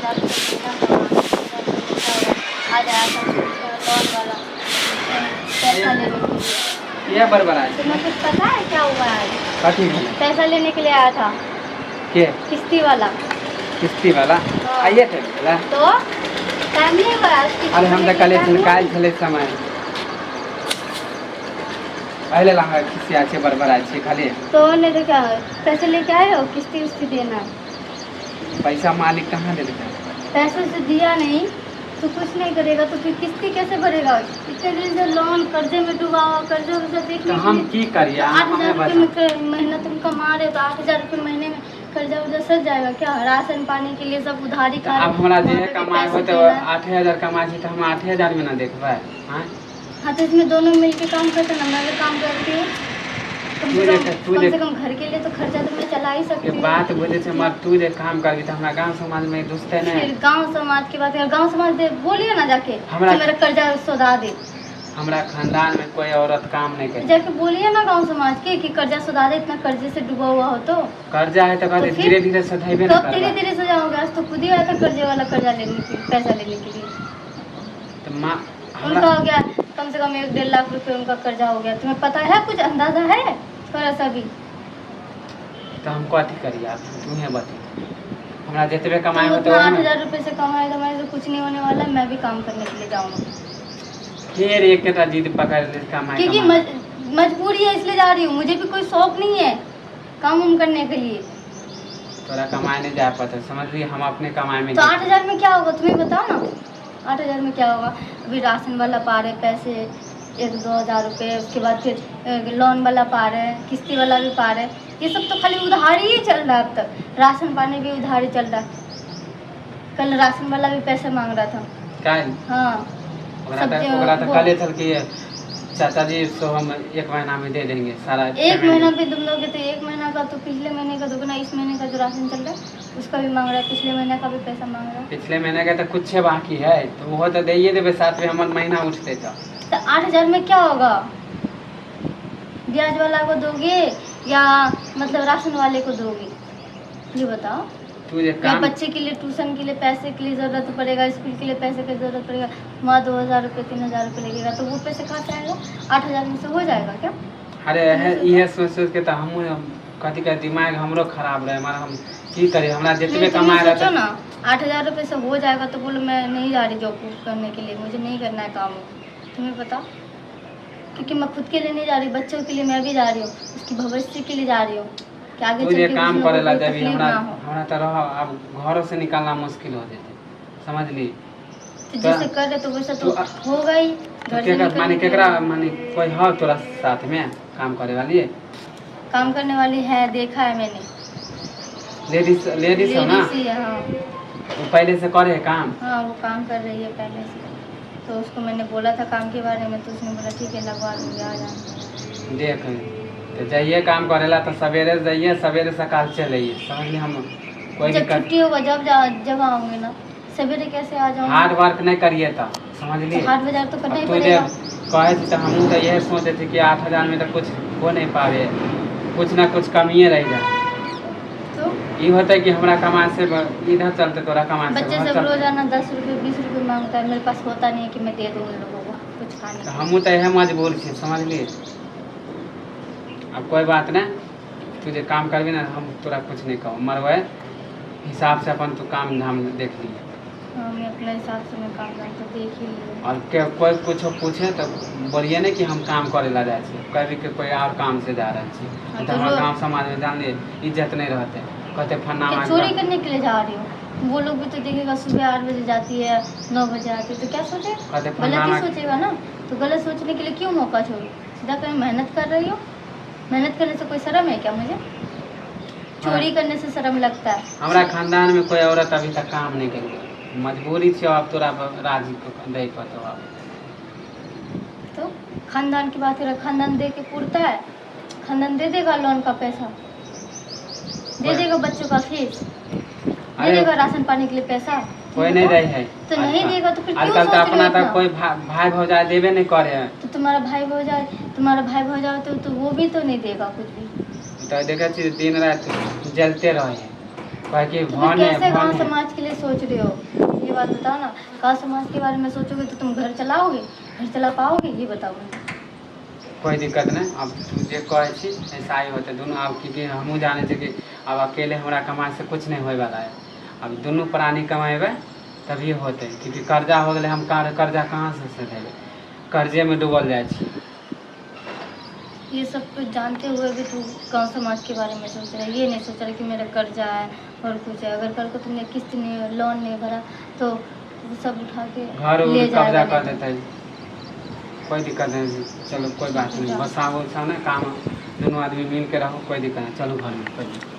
साल से क्या आज आया था लोन वाला पैसा लेने के लिए। ये बरबर आया तुम्हें कुछ पता है क्या हुआ है? कथी पैसा लेने के लिए आया था के किस्ती वाला। किस्ती वाला हाँ। आइए थे बोला तो टाइम नहीं हुआ किस्ती अरे हम लेने तो के कल time हुआ? निकाल चले समय पहले लगा किस्ती आछे बरबर आछे खाली तो नहीं तो क्या है, पैसे लेके आए हो किस्ती उस्ती देना। पैसा मालिक कहाँ दे देता है? पैसे से दिया नहीं तो कुछ नहीं करेगा तो फिर किस्ती कैसे भरेगा? इतने दिन से लोन कर्जे में डूबा हुआ, कर्जे वर्जा तो देखने हम की करिए 8,000 हमें रुपये बता में महीना तुम कमा रहे हो तो 8,000 रुपये महीने में कर्जा वर्जा सज जाएगा क्या? राशन पानी के लिए सब उधारी तो खा अब हमारा जे वहाँ पे भी कमाए हो पैसे तो देना है। 8,000 कमाए छी तो हम 8,000 में ना देखबै हाँ हाँ तो इसमें दोनों मिलके काम करते हैं ना, मैं भी काम करती हूँ कम तू से देख कम घर के लिए तो खर्चा तो मैं चला ही के सकती हूँ। बात बुझे से मत तू जे काम करबी तो हमरा गांव समाज में दुसते फिर नहीं गांव समाज की बात है, गांव समाज दे बोलिए ना जाके हमरा- कि मेरा कर्जा सुधा दे। हमरा खानदान में कोई औरत काम नहीं करे जाके बोलिए ना गांव समाज के कि कर्जा सुधा दे, इतना कर्जे से डूबा हुआ हो तो कर्जा है तो कहते तो फिर? धीरे धीरे सधैबे ना कब धीरे करबा धीरे सजाओगे? आज तो खुद ही आया था कर्जे वाला कर्जा लेने के पैसा लेने के लिए। तो माँ उनका हमरा हो गया कम से कम 1-1.5 लाख रुपए उनका कर्जा हो गया। तुम्हें पता है, कुछ अंदाजा है थोड़ा सा भी? तो हम कथी करिए आप तुम्हें बता हमरा जितबे कमाए तुम हो तो उतना वही में 8,000 रुपए से कमाए तो कुछ नहीं होने वाला। मैं भी काम करने के लिए जाऊंगा फिर एक केटा जिद पकड़ ले कमाए क्योंकि कमाए मजबूरी है इसलिए जा रही हूँ। मुझे भी कोई शौक नहीं है काम उम करने के लिए। तोरा कमाए नहीं जा पाता समझ ली हम अपने कमाए में तो 8,000 में क्या होगा तुम्हें बताओ ना? 8,000 में क्या होगा? अभी राशन वाला पा रहे पैसे 1-2 हज़ार रुपये, उसके बाद फिर लोन वाला पा रहे, किस्ती वाला भी पा रहे। ये सब तो खाली उधारी ही चल रहा है अब तक। राशन पानी भी उधारी चल रहा है। कल राशन वाला भी पैसे मांग रहा था। काहे हाँ ओकरा तो कले चल के चाचा जी सो हम 1 महीना में दे देंगे सारा एक महीना भी तुम लोगे तो 1 महीना का तो पिछले महीने का दोगुना इस महीने का जो राशन चल रहा है उसका भी मांग रहा है, पिछले महीने का भी पैसा मांग रहा है। पिछले महीने का तो कुछ बाकी है तो वो तो दे देवे साथ में हमारे महीना उठते तो 8,000 में क्या होगा? ब्याज वाला को दोगे या मतलब राशन वाले को दोगे? ये बताओ। तू जे या काम बच्चे के लिए ट्यूशन के लिए पैसे के लिए ज़रूरत पड़ेगा, स्कूल के लिए पैसे की ज़रूरत पड़ेगा, वहाँ 2,000 रुपये 3,000 रुपये लगेगा तो वो पैसे कहाँ से आएगा? 8,000 में से हो जाएगा क्या? अरे है ये सोच के तो हम कथी का दिमाग हमरो खराब रहे हमारा हम की करे हमरा जितबे कमाए सोचो रहता ना 8,000 रुपये से हो जाएगा तो बोलो मैं नहीं जा रही जॉब करने के लिए, मुझे नहीं करना है काम। तुम्हें पता क्योंकि मैं खुद के लिए नहीं जा रही, बच्चों के लिए मैं भी जा रही हूँ, उसकी भविष्य के लिए जा रही हूँ कि आगे तू चल जे के काम उस लोगों करेला को जब तकलीफ हमरा ना हो। हमरा तो रह अब घरों से निकलना मुश्किल हो जेते समझ ली तो जैसे कर रहे तो वैसा तो होगा ही। घर से माने निकलने के केकरा लिए माने कोई हो तोरा साथ में काम करे वाली काम करने वाली है, देखा है मैंने। लेडीज हो ना लेडीज ही है, हाँ वो पहले से करे है काम हाँ वो काम कर रही है पहले से। तो उसको मैंने बोला था काम के बारे में तो उसने बोला ठीक है लगवा दूँगी, आ जाना। देख तो जाइए काम करेला तो सवेरे जाइए सवेरे सकाल चले समझ ली हम कोई जब दिक्कत छुट्टी होगा जब आऊँगी ना, सवेरे कैसे आ जाऊँगी? हार्ड वर्क नहीं करिए तो समझ ली 8 बजे तो करना ही तू जे पड़ेगा। कहे थी तो हम तो यही सोचे थे कि 8,000 में तो कुछ हो नहीं पावे कुछ ना कुछ कमिए रह जाए तो ये होता है कि हमरा कमाए से इधर चलते तोरा कमाए से बच्चे उधर सब चलते। रोजाना 10 रुपये 20 रुपये मांगता है, मेरे पास होता नहीं है कि मैं दे दूँ उन लोगों को कुछ खाने तो को। हमू तो यह मजबूर छे समझ लिए अब कोई बात नहीं तू जे काम करबी ना हम तोरा कुछ नहीं कहो मरवे हिसाब से अपन तू काम धाम देख लिए हाँ मैं अपने हिसाब से मैं काम करके देख ही लिया। और कोई कुछ पूछे तो बोलिए नहीं कि हम काम करे ला जाए छे कभी के कोई और काम से जा रहे छे हाँ, तो तो हमारे रो- गांव समाज में जान लिए इज्जत नहीं रहते कहते फन्ना क्या चोरी करने के लिए जा रही हूँ? वो लोग भी तो देखेगा सुबह 8 बजे जाती है 9 बजे आती है तो क्या सोचे? कहते गलत फन्ना ही सोचेगा ना। तो गलत सोचने के लिए क्यों मौका छोड़ू? सीधा कहीं मेहनत कर रही हो, मेहनत करने से कोई शर्म है क्या मुझे? चोरी करने से शर्म लगता है। हमारा खानदान में कोई औरत अभी तक काम नहीं करी मजबूरी थी अब तोरा राजी को दे पतो अब तो खानदान की बात करें, खानदान दे के पूरता है? खानदान दे देगा लोन का पैसा, दे देगा बच्चों का फीस, दे अरे देगा राशन पानी के लिए पैसा? कोई नहीं रही है तो नहीं देगा तो फिर क्यों आजकल सोच तो रहे हो अपना इतना? तक कोई भाई भौजाई देवे नहीं करे हैं तो तुम्हारा भाई भौजाई तो वो भी तो नहीं देगा कुछ भी। तो देखे दिन रात जलते रहे हैं कहे कि तो फिर भवन है कैसे गांव भवन है। समाज के लिए सोच रहे हो, ये बात बताओ ना। गांव समाज के बारे में सोचोगे तो तुम घर चलाओगे, घर चला पाओगे, ये बताओ मुझे। कोई दिक्कत नहीं, अब तू जे कहे छी ऐसा ही होते दोनों। अब क्योंकि हमहूँ जाने छी कि अब अकेले हमरा कमाई से कुछ नहीं होए वाला है। अब दुनू प्राणी कमेबै तभी होते, क्योंकि कर्जा हो गए, हम कर्जा कहाँ से देबै, कर्जे में डूबल जाइ छी। ये सब कुछ जानते हुए भी तू गांव समाज के बारे में सोच रहा है, ये नहीं सोच रहा कि मेरा कर्जा है और कुछ है। अगर कल को तुमने किस्त नहीं, लोन नहीं भरा तो वो सब उठा के घर उर ले कब्जा जाएगा कर नहीं। देते, कोई दिक्कत नहीं। चलो कोई बात नहीं, जाओ। बस आओ ना काम, दोनों आदमी मिल के रहो, कोई दिक्कत नहीं। चलो घर में, कोई दिक्कत।